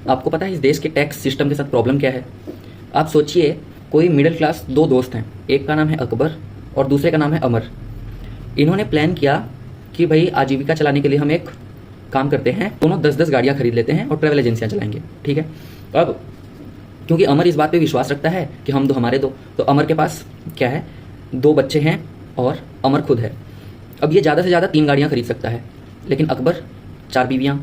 आपको पता है इस देश के टैक्स सिस्टम के साथ प्रॉब्लम क्या है? आप सोचिए, कोई मिडिल क्लास दो दोस्त हैं, एक का नाम है अकबर और दूसरे का नाम है अमर। इन्होंने प्लान किया कि भाई आजीविका चलाने के लिए हम एक काम करते हैं, दोनों 10-10 गाड़ियाँ खरीद लेते हैं और ट्रैवल एजेंसियाँ चलाएंगे, ठीक है। अब क्योंकि अमर इस बात पे विश्वास रखता है कि हम दो हमारे दो, तो अमर के पास क्या है, 2 बच्चे हैं और अमर खुद है। अब ये ज़्यादा से ज़्यादा 3 गाड़ियाँ खरीद सकता है, लेकिन अकबर 4 बीवियाँ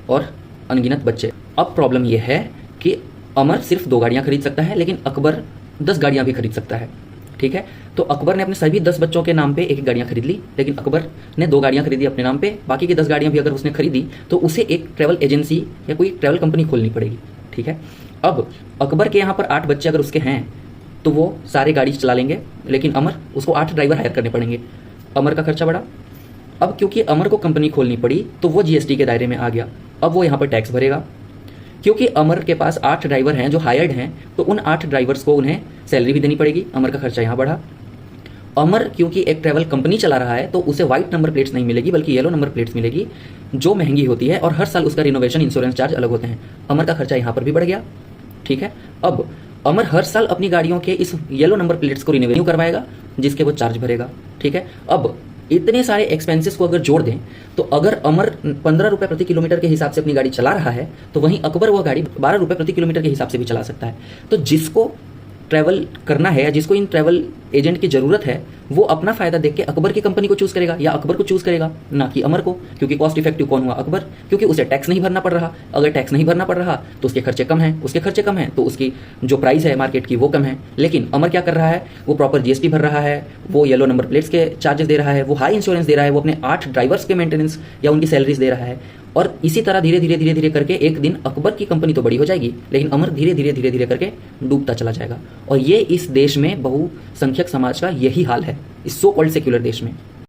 और अनगिनत बच्चे। अब प्रॉब्लम ये है कि अमर सिर्फ 2 गाड़ियाँ खरीद सकता है, लेकिन अकबर 10 गाड़ियाँ भी खरीद सकता है, ठीक है। तो अकबर ने अपने सभी 10 बच्चों के नाम पे एक गाड़ियाँ खरीद ली, लेकिन अकबर ने 2 गाड़ियाँ खरीदी अपने नाम पे। बाकी की 10 गाड़ियाँ भी अगर उसने खरीदी तो उसे एक ट्रैवल एजेंसी या कोई ट्रैवल कंपनी खोलनी पड़ेगी, ठीक है। अब अकबर के यहाँ पर 8 बच्चे अगर उसके हैं तो वो सारे गाड़ी चला लेंगे, लेकिन अमर उसको 8 ड्राइवर हायर करने पड़ेंगे। अमर का खर्चा बढ़ा। अब क्योंकि अमर को कंपनी खोलनी पड़ी तो वो जीएसटी के दायरे में आ गया। अब वो यहाँ पर टैक्स भरेगा। क्योंकि अमर के पास 8 ड्राइवर हैं जो हायर्ड हैं, तो उन 8 ड्राइवर्स को उन्हें सैलरी भी देनी पड़ेगी। अमर का खर्चा यहाँ बढ़ा। अमर क्योंकि एक ट्रैवल कंपनी चला रहा है तो उसे व्हाइट नंबर प्लेट्स नहीं मिलेगी बल्कि येलो नंबर प्लेट्स मिलेगी, जो महंगी होती है और हर साल उसका रिनोवेशन इंश्योरेंस चार्ज अलग होते हैं। अमर का खर्चा यहाँ पर भी बढ़ गया, ठीक है। अब अमर हर साल अपनी गाड़ियों के इस येलो नंबर प्लेट्स को रिन्यू करवाएगा, जिसके वो चार्ज भरेगा, ठीक है। अब इतने सारे एक्सपेंसेस को अगर जोड़ दें तो अगर अमर 15 रुपये प्रति किलोमीटर के हिसाब से अपनी गाड़ी चला रहा है तो वहीं अकबर वह गाड़ी 12 रुपये प्रति किलोमीटर के हिसाब से भी चला सकता है। तो जिसको ट्रैवल करना है या जिसको इन ट्रैवल एजेंट की ज़रूरत है वो अपना फ़ायदा देख के अकबर की कंपनी को चूज़ करेगा या अकबर को चूज़ करेगा, ना कि अमर को। क्योंकि कॉस्ट इफेक्टिव कौन हुआ? अकबर, क्योंकि उसे टैक्स नहीं भरना पड़ रहा। अगर टैक्स नहीं भरना पड़ रहा तो उसके खर्चे कम हैं, उसके खर्चे कम हैं तो उसकी जो प्राइस है मार्केट की वो कम है। लेकिन अमर क्या कर रहा है, वो प्रॉपर जीएसटी भर रहा है, वो येलो नंबर प्लेट्स के चार्जेस दे रहा है, वो हाई इंश्योरेंस दे रहा है, वो अपने 8 ड्राइवर्स के मेंटेनेंस या उनकी सैलरीज दे रहा है। और इसी तरह धीरे धीरे करके एक दिन अकबर की कंपनी तो बड़ी हो जाएगी, लेकिन अमर धीरे धीरे करके डूबता चला जाएगा। और ये इस देश में बहुसंख्यक समाज का यही हाल है, इस सो कॉल्ड सेक्युलर देश में।